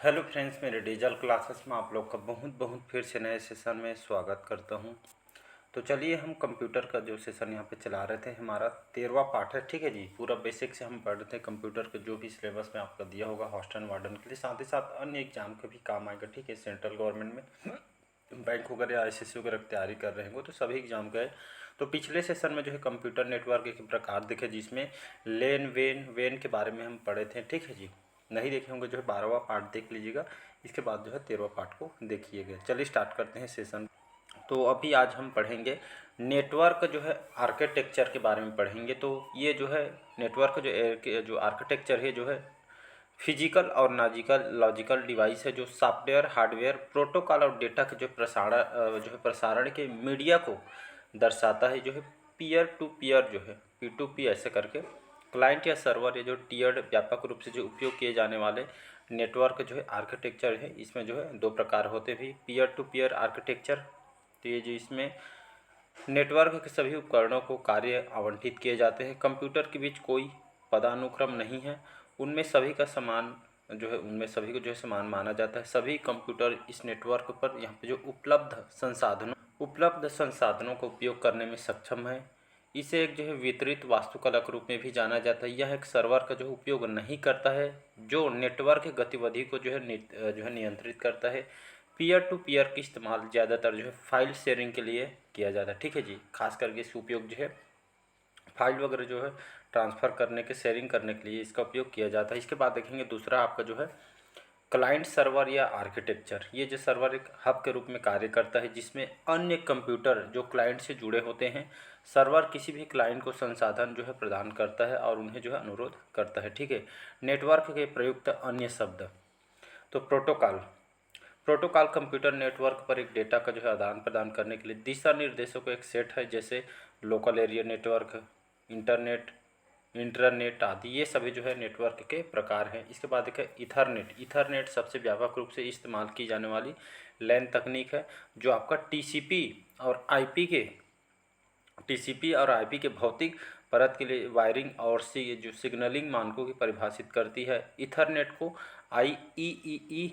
Hello friends, मेरे digital classes में आप लोग का बहुत बहुत फिर से नए सेशन में स्वागत करता हूं। तो चलिए, हम कंप्यूटर का जो सेशन यहाँ पे चला रहे थे, हमारा 13वां पार्ट है। ठीक है जी, पूरा बेसिक से हम पढ़ रहे थे कंप्यूटर का जो भी सिलेबस में आपका दिया होगा हॉस्टल वार्डन के लिए, साथ ही साथ अन्य एग्जाम का भी काम आएगा। ठीक है, सेंट्रल गवर्नमेंट में बैंक वगैरह या SSC वगैरह की तैयारी कर रहे होंगे तो सभी एग्जाम का है। तो पिछले सेशन में जो है कंप्यूटर नेटवर्क के प्रकार दिखे, जिसमें लेन वेन के बारे में हम पढ़े थे। ठीक है जी, नहीं देखे होंगे जो है 12वां पार्ट देख लीजिएगा, इसके बाद जो है 13वां पार्ट को देखिएगा। चलिए स्टार्ट करते हैं सेशन। तो अभी आज हम पढ़ेंगे नेटवर्क जो है आर्किटेक्चर के बारे में पढ़ेंगे। तो ये जो है नेटवर्क जो आर्किटेक्चर है जो है फिजिकल और लॉजिकल डिवाइस है, जो सॉफ्टवेयर हार्डवेयर प्रोटोकॉल और डेटा के जो है प्रसारण के मीडिया को दर्शाता है। जो है पीयर टू पीयर जो है P2P ऐसे करके क्लाइंट या सर्वर, ये जो टीयर्ड व्यापक रूप से जो उपयोग किए जाने वाले नेटवर्क जो है आर्किटेक्चर है, इसमें जो है दो प्रकार होते भी, पीयर टू पीयर आर्किटेक्चर। तो ये जो इसमें नेटवर्क के सभी उपकरणों को कार्य आवंटित किए जाते हैं। कंप्यूटर के बीच कोई पदानुक्रम नहीं है, उनमें सभी का समान जो है उनमें सभी को जो है समान माना जाता है। सभी कंप्यूटर इस नेटवर्क पर यहाँ पे जो उपलब्ध संसाधनों का उपयोग करने में सक्षम है। इसे एक जो है वितरित वास्तुकला के रूप में भी जाना जाता है। यह एक सर्वर का जो उपयोग नहीं करता है, जो नेटवर्क गतिविधि को जो है नियंत्रित करता है। पीयर टू पीयर का इस्तेमाल ज़्यादातर जो है फाइल शेयरिंग के लिए किया जाता है। ठीक है जी, खास करके इसका उपयोग जो है फाइल वगैरह जो है ट्रांसफ़र करने के, शेयरिंग करने के लिए इसका उपयोग किया जाता है। इसके बाद देखेंगे दूसरा आपका जो है क्लाइंट सर्वर या आर्किटेक्चर। ये जो सर्वर एक हब के रूप में कार्य करता है, जिसमें अन्य कंप्यूटर जो क्लाइंट से जुड़े होते हैं। सर्वर किसी भी क्लाइंट को संसाधन जो है प्रदान करता है और उन्हें जो है अनुरोध करता है। ठीक है, नेटवर्क के प्रयुक्त अन्य शब्द। तो प्रोटोकॉल कंप्यूटर नेटवर्क पर एक डेटा का जो है आदान प्रदान करने के लिए दिशा निर्देशों का एक सेट है, जैसे लोकल एरिया नेटवर्क, इंटरनेट आदि। ये सभी जो है नेटवर्क के प्रकार हैं। इसके बाद देखिए ईथरनेट सबसे व्यापक रूप से इस्तेमाल की जाने वाली लैन तकनीक है, जो आपका टीसीपी और आईपी के भौतिक परत के लिए वायरिंग और जो सिग्नलिंग मानकों की परिभाषित करती है। ईथरनेट को IEEE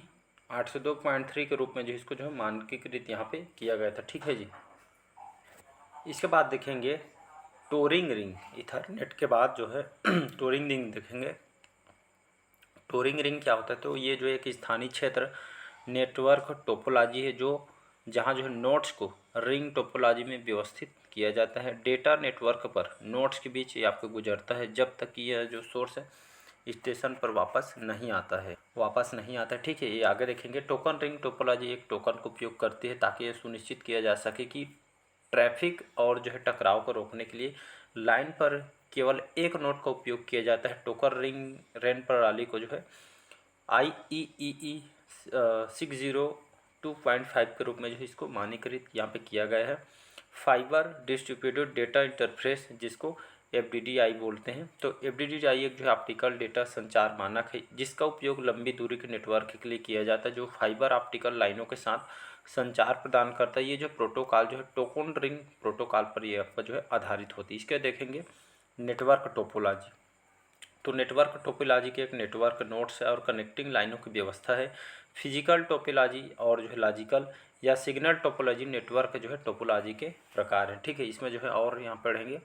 802.3 के रूप में जो इसको जो है मानकीकृत यहाँ पे किया गया था। ठीक है जी, इसके बाद देखेंगे टोरिंग रिंग। ईथरनेट के बाद जो है टोरिंग रिंग देखेंगे। टोरिंग रिंग क्या होता है? तो ये जो एक स्थानीय क्षेत्र नेटवर्क टोपोलॉजी है, जो जहाँ जो है नोड्स को रिंग टोपोलॉजी में व्यवस्थित किया जाता है। डेटा नेटवर्क पर नोड्स के बीच ये आपको गुजरता है जब तक कि यह जो सोर्स है स्टेशन पर वापस नहीं आता है। ठीक है, ये आगे देखेंगे। टोकन रिंग टोपोलॉजी एक टोकन का उपयोग करती है ताकि यह सुनिश्चित किया जा सके कि ट्रैफिक और जो है टकराव को रोकने के लिए लाइन पर केवल एक नोड का उपयोग किया जाता है। टोकन रिंग रेन प्रणाली को जो है IEEE 602.5 के रूप में जो है इसको मानकीकृत यहाँ पे किया गया है। फाइबर डिस्ट्रीब्यूटेड डेटा इंटरफेस, जिसको FDDI बोलते हैं। तो FDDI एक जो है ऑप्टिकल डेटा संचार मानक है, जिसका उपयोग लंबी दूरी के नेटवर्क के लिए किया जाता है, जो फाइबर ऑप्टिकल लाइनों के साथ संचार प्रदान करता है। ये जो प्रोटोकॉल जो है टोकन रिंग प्रोटोकॉल पर ये आपका जो है आधारित होती है। इसके देखेंगे नेटवर्क टोपोलॉजी। तो नेटवर्क टोपोलॉजी के एक नेटवर्क नोड्स और कनेक्टिंग लाइनों की व्यवस्था है। फिजिकल टोपोलॉजी और जो है लॉजिकल या सिग्नल टोपोलॉजी नेटवर्क जो है टोपोलॉजी के प्रकार हैं। ठीक है, इसमें जो है और यहाँ पढ़ेंगे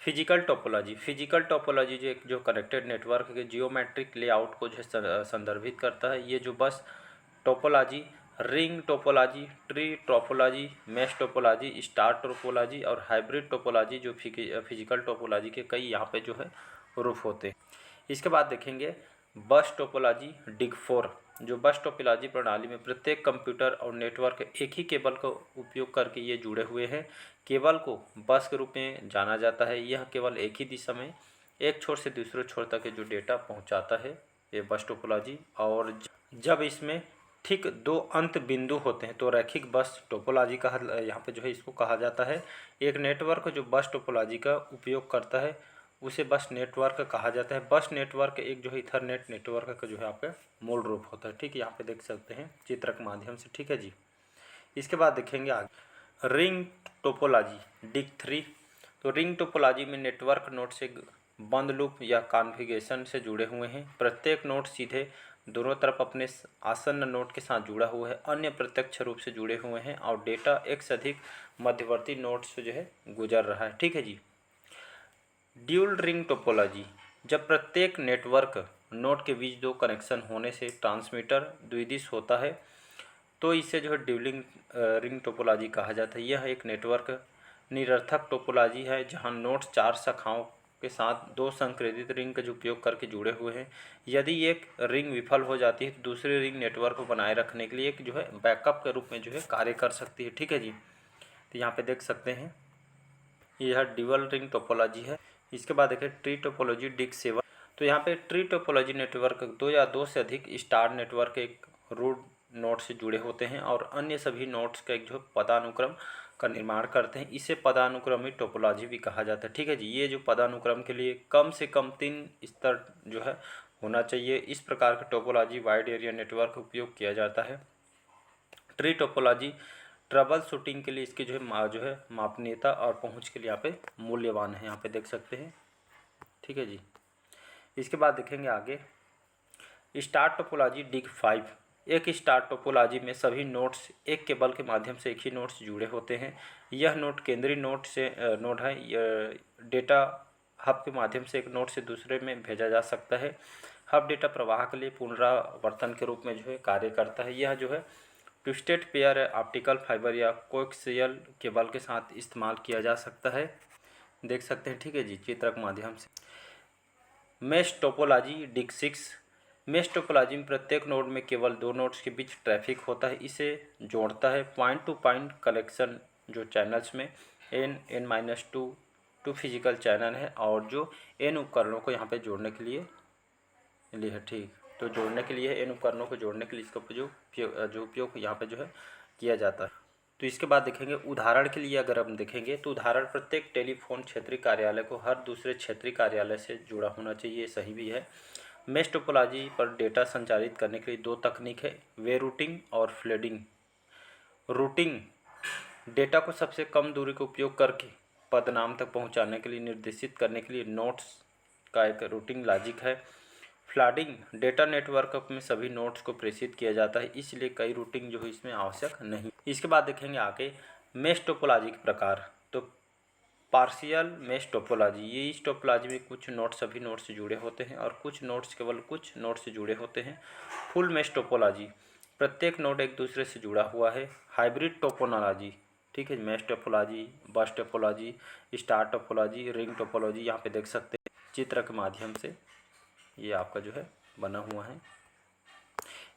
फिजिकल टोपोलॉजी जो कनेक्टेड नेटवर्क के जियोमेट्रिक लेआउट को जो है संदर्भित करता है। ये जो बस topology, ring topology, tree topology, mesh topology, star topology और हाइब्रिड टोपोलॉजी, जो फिजिकल टोपोलॉजी के कई यहाँ पे जो है रूप होते हैं। इसके बाद देखेंगे बस टोपोलॉजी डिग4। जो बस टोपोलॉजी प्रणाली में प्रत्येक कंप्यूटर और नेटवर्क एक ही केबल का उपयोग करके ये जुड़े हुए हैं। केबल को बस के रूप में जाना जाता है। यह केवल एक ही दिशा में एक छोर से दूसरे छोर तक जो डेटा पहुंचाता है, ये बस टोपोलॉजी। और जब इसमें ठीक दो अंत बिंदु होते हैं तो रैखिक बस टोपोलॉजी का यहाँ पे जो है इसको कहा जाता है। एक नेटवर्क जो बस टोपोलॉजी का उपयोग करता है उसे बस नेटवर्क कहा जाता है। बस नेटवर्क एक जो है इथरनेट नेटवर्क का जो है आपका मूल रूप होता है। ठीक है, यहाँ पे देख सकते हैं चित्र के माध्यम से। ठीक है जी, इसके बाद देखेंगे आगे रिंग टोपोलॉजी डिग3। तो रिंग टोपोलॉजी में नेटवर्क नोड से बंद लूप या कॉन्फ़िगरेशन से जुड़े हुए हैं। प्रत्येक नोड सीधे दोनों तरफ अपने आसन्न नोड के साथ जुड़ा हुआ है, अन्य प्रत्यक्ष रूप से जुड़े हुए हैं और डेटा एक से अधिक मध्यवर्ती नोड से जो है गुजर रहा है। ठीक है जी। ड्यूल रिंग टोपोलॉजी, जब प्रत्येक नेटवर्क नोड के बीच दो कनेक्शन होने से ट्रांसमीटर द्विदिश होता है तो इसे जो है ड्यूलिंग रिंग टोपोलॉजी कहा जाता है। यह एक नेटवर्क निरर्थक टोपोलॉजी है जहां नोड्स चार शाखाओं के साथ दो संक्रेदित रिंग का जो उपयोग करके जुड़े हुए हैं। यदि एक रिंग विफल हो जाती है तो दूसरी रिंग नेटवर्क को बनाए रखने के लिए एक जो है बैकअप के रूप में जो है कार्य कर सकती है। ठीक है जी। तो यहाँ पे देख सकते हैं यह ड्यूल रिंग टोपोलॉजी है। इसके बाद देखिए ट्री टोपोलॉजी डिस्क 7। तो यहाँ पे ट्री टोपोलॉजी नेटवर्क दो या दो से अधिक स्टार नेटवर्क एक रूट नोड से जुड़े होते हैं और अन्य सभी नोड्स का एक जो पदानुक्रम का निर्माण करते हैं। इसे पदानुक्रमित टोपोलॉजी भी कहा जाता है। ठीक है जी। ये जो पदानुक्रम के लिए कम से कम 3 स्तर जो है होना चाहिए। इस प्रकार के टोपोलॉजी वाइड एरिया नेटवर्क का उपयोग किया जाता है। ट्री टोपोलॉजी ट्रबल शूटिंग के लिए इसकी जो है मापनीयता और पहुंच के लिए यहाँ पे मूल्यवान है। यहाँ पे देख सकते हैं। ठीक है जी। इसके बाद देखेंगे आगे स्टार टोपोलॉजी डिग 5। एक स्टार टोपोलॉजी में सभी नोड्स एक केबल के माध्यम से एक ही नोड से जुड़े होते हैं। यह नोड केंद्रीय नोड है। डेटा हब के माध्यम से एक नोड से दूसरे में भेजा जा सकता है। हब डेटा प्रवाह के लिए पुनरावर्तन के रूप में जो है कार्य करता है। यह जो है ट्विस्टेड पेयर ऑप्टिकल फाइबर या कोएक्सियल केबल के साथ इस्तेमाल किया जा सकता है। देख सकते हैं। ठीक है जी। चित्र के माध्यम से मेश टोपोलॉजी डिग 6। मेश टोपोलॉजी में प्रत्येक नोड में केवल दो नोड्स के बीच ट्रैफिक होता है। इसे जोड़ता है पॉइंट टू पॉइंट कलेक्शन जो चैनल्स में n-2 फिजिकल चैनल है और जो n उपकरणों को यहाँ पे जोड़ने के लिए है। ठीक। तो जोड़ने के लिए इन उपकरणों को जोड़ने के लिए इसका जो उपयोग यहाँ पे जो है किया जाता है। तो इसके बाद देखेंगे उदाहरण के लिए अगर हम देखेंगे तो उदाहरण प्रत्येक टेलीफोन क्षेत्रीय कार्यालय को हर दूसरे क्षेत्रीय कार्यालय से जुड़ा होना चाहिए। सही भी है। मेश टोपोलॉजी पर डेटा संचारित करने के लिए दो तकनीक है, वे रूटिंग और फ्लेडिंग। रूटिंग डेटा को सबसे कम दूरी का उपयोग करके पदनाम तक पहुंचाने के लिए निर्देशित करने के लिए नोड्स का एक रूटिंग लॉजिक है। फ्लडिंग डेटा नेटवर्क में सभी नोड्स को प्रेषित किया जाता है, इसलिए कई रूटिंग जो है इसमें आवश्यक नहीं। इसके बाद देखेंगे आगे मेश टोपोलॉजी के प्रकार। तो पार्शियल मेश टोपोलॉजी, ये इस टोपोलॉजी में कुछ नोड्स सभी नोड्स से जुड़े होते हैं और कुछ नोड्स केवल कुछ नोड्स से जुड़े होते हैं। फुल मेश टोपोलॉजी प्रत्येक नोड एक दूसरे से जुड़ा हुआ है। हाइब्रिड टोपोलॉजी, ठीक है, मेश टोपोलॉजी, बस topology, star topology, ring topology, यहाँ पे देख सकते हैं चित्र के माध्यम से ये आपका जो है बना हुआ है।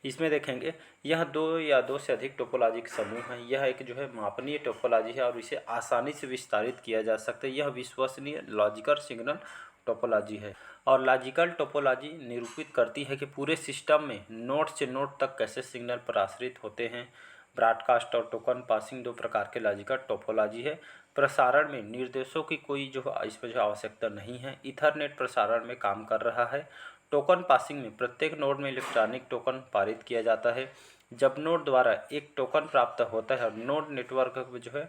इसमें देखेंगे यह दो या दो से अधिक टोपोलॉजी के समूह है। यह एक जो है मापनीय टोपोलॉजी है और इसे आसानी से विस्तारित किया जा सकता है। यह विश्वसनीय लॉजिकल सिग्नल टोपोलॉजी है और लॉजिकल टोपोलॉजी निरूपित करती है कि पूरे सिस्टम में नोड से नोड तक कैसे सिग्नल प्रसारित होते हैं। ब्रॉडकास्ट और टोकन पासिंग दो प्रकार के लॉजिकल टोपोलॉजी है। प्रसारण में निर्देशों की कोई जो इसमें जो आवश्यकता नहीं है। ईथरनेट प्रसारण में काम कर रहा है। टोकन पासिंग में प्रत्येक नोड में इलेक्ट्रॉनिक टोकन पारित किया जाता है। जब नोड द्वारा एक टोकन प्राप्त होता है और नोड नेटवर्क में जो है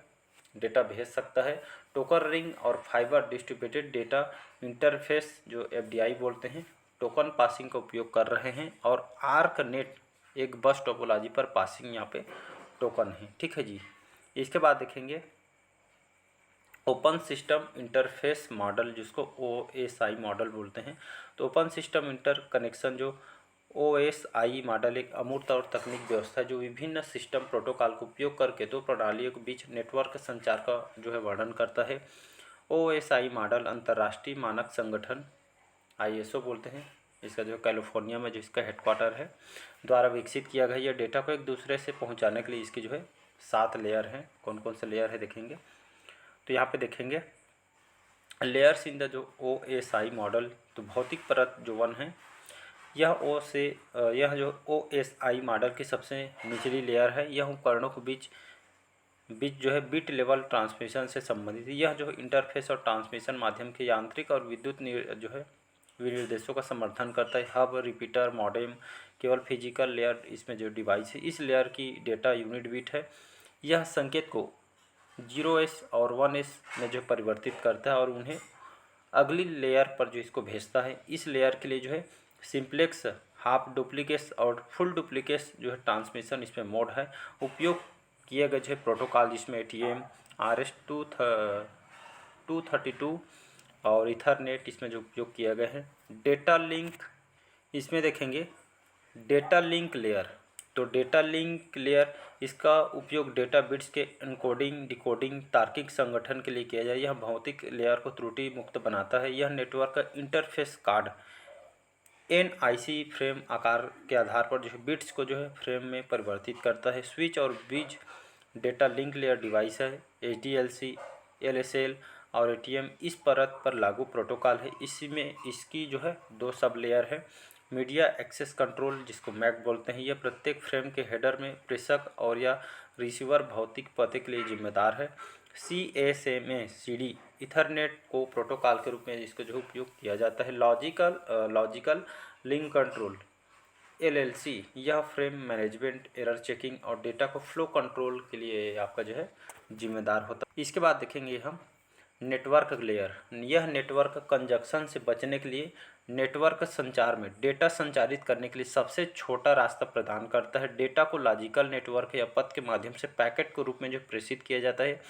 डेटा भेज सकता है। टोकन रिंग और फाइबर डिस्ट्रीब्यूटेड डेटा इंटरफेस जो FDI बोलते हैं टोकन पासिंग का उपयोग कर रहे हैं और आर्क नेट एक बस टोपोलॉजी पर पासिंग यहाँ पे टोकन है। ठीक है जी। इसके बाद देखेंगे ओपन सिस्टम इंटरफेस मॉडल जिसको OSI मॉडल बोलते हैं। तो ओपन सिस्टम इंटरकनेक्शन जो OSI मॉडल एक अमूर्त और तकनीक व्यवस्था है जो विभिन्न सिस्टम प्रोटोकॉल का उपयोग करके दो प्रणालियों के बीच नेटवर्क संचार का जो है वर्णन करता है। OSI मॉडल अंतर्राष्ट्रीय मानक संगठन ISO बोलते हैं, इसका जो कैलिफोर्निया में जो इसका हेडक्वार्टर है, द्वारा विकसित किया गया। यह डेटा को एक दूसरे से पहुँचाने के लिए इसकी जो है 7 लेयर हैं। कौन कौन से लेयर है देखेंगे। तो यहाँ पे देखेंगे लेयर्स इन द जो OSI मॉडल। तो भौतिक परत जो 1 है यह जो OSI मॉडल की सबसे निचली लेयर है। यह उपकरणों के बीच जो है बिट लेवल ट्रांसमिशन से संबंधित है। यह जो इंटरफेस और ट्रांसमिशन माध्यम के यांत्रिक और विद्युत जो है विनिर्देशों का समर्थन करता है। हब, रिपीटर, मॉडेम केवल फिजिकल लेयर इसमें जो डिवाइस है इस लेयर की डेटा यूनिट बिट है। यह संकेत को 0S और 1S में जो परिवर्तित करता है और उन्हें अगली लेयर पर जो इसको भेजता है। इस लेयर के लिए जो है सिंप्लेक्स, हाफ डुप्लीकेट्स और फुल डुप्लीकेट्स जो है ट्रांसमिशन इसमें मोड है। उपयोग किए गए जो है प्रोटोकॉल जिसमें ATM, RS-232 और इथरनेट इसमें जो उपयोग किया गया है। डेटा लिंक इसमें देखेंगे डेटा लिंक लेयर। तो डेटा लिंक लेयर इसका उपयोग डेटा बिट्स के एन्कोडिंग, डिकोडिंग, तार्किक संगठन के लिए किया जाए। यह भौतिक लेयर को त्रुटि मुक्त बनाता है। यह नेटवर्क का इंटरफेस कार्ड NIC फ्रेम आकार के आधार पर जो है बिट्स को जो है फ्रेम में परिवर्तित करता है। स्विच और bridge data link layer device है। HDLC, LSL और ATM इस परत पर लागू प्रोटोकॉल है। इसमें इसकी जो है 2 सब लेयर है। मीडिया एक्सेस कंट्रोल जिसको MAC बोलते हैं, यह प्रत्येक फ्रेम के हेडर में प्रेषक और या रिसीवर भौतिक पते के लिए जिम्मेदार है। CSMA CD इथरनेट को प्रोटोकॉल के रूप में इसको जो उपयोग किया जाता है। लॉजिकल लिंक कंट्रोल LLC यह फ्रेम मैनेजमेंट, एरर चेकिंग और डेटा को फ्लो कंट्रोल के लिए आपका जो है जिम्मेदार होता है। इसके बाद देखेंगे हम नेटवर्क लेयर। यह नेटवर्क कंजक्शन से बचने के लिए नेटवर्क संचार में डेटा संचारित करने के लिए सबसे छोटा रास्ता प्रदान करता है। डेटा को लॉजिकल नेटवर्क या पथ के माध्यम से पैकेट के रूप में जो प्रेषित किया जाता है।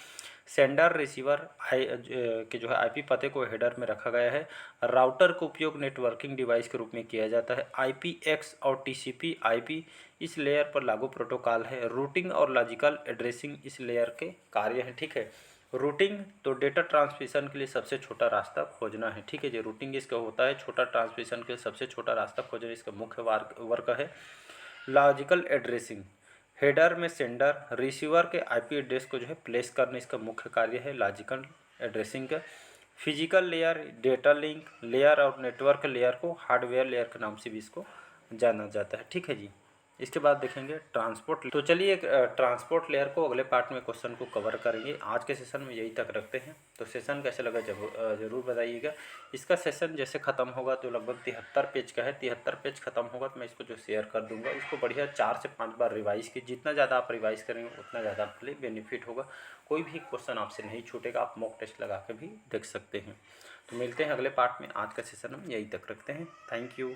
सेंडर रिसीवर के जो है IP पते को हेडर में रखा गया है। राउटर का उपयोग नेटवर्किंग डिवाइस के रूप में किया जाता है। IPX और TCP/IP इस लेयर पर लागू प्रोटोकॉल है। रूटिंग और लॉजिकल एड्रेसिंग इस लेयर के कार्य हैं। ठीक है, रूटिंग तो डेटा ट्रांसमिशन के लिए सबसे छोटा रास्ता खोजना है। ठीक है जी, रूटिंग इसका होता है छोटा ट्रांसमिशन के लिए सबसे छोटा रास्ता खोजना, इसका मुख्य वर्क है। लॉजिकल एड्रेसिंग हेडर में सेंडर रिसीवर के IP एड्रेस को जो है प्लेस करना इसका मुख्य कार्य है लॉजिकल एड्रेसिंग का। Physical layer data link layer और नेटवर्क लेयर को हार्डवेयर लेयर के नाम से भी इसको जाना जाता है। ठीक है जी, इसके बाद देखेंगे ट्रांसपोर्ट। तो चलिए ट्रांसपोर्ट लेयर को अगले पार्ट में क्वेश्चन को कवर करेंगे। आज के सेशन में यही तक रखते हैं। तो सेशन कैसे लगा जरूर बताइएगा। इसका सेशन जैसे ख़त्म होगा तो लगभग 73 पेज का है। 73 पेज ख़त्म होगा तो मैं इसको जो शेयर कर दूंगा। इसको बढ़िया 4 से 5 बार रिवाइज़ की। जितना ज़्यादा आप रिवाइज़ करेंगे उतना ज़्यादा आपके लिए बेनिफिट होगा। कोई भी क्वेश्चन आपसे नहीं छूटेगा, आप मॉक टेस्ट लगा के भी देख सकते हैं। तो मिलते हैं अगले पार्ट में। आज का सेशन हम यही तक रखते हैं। Thank you.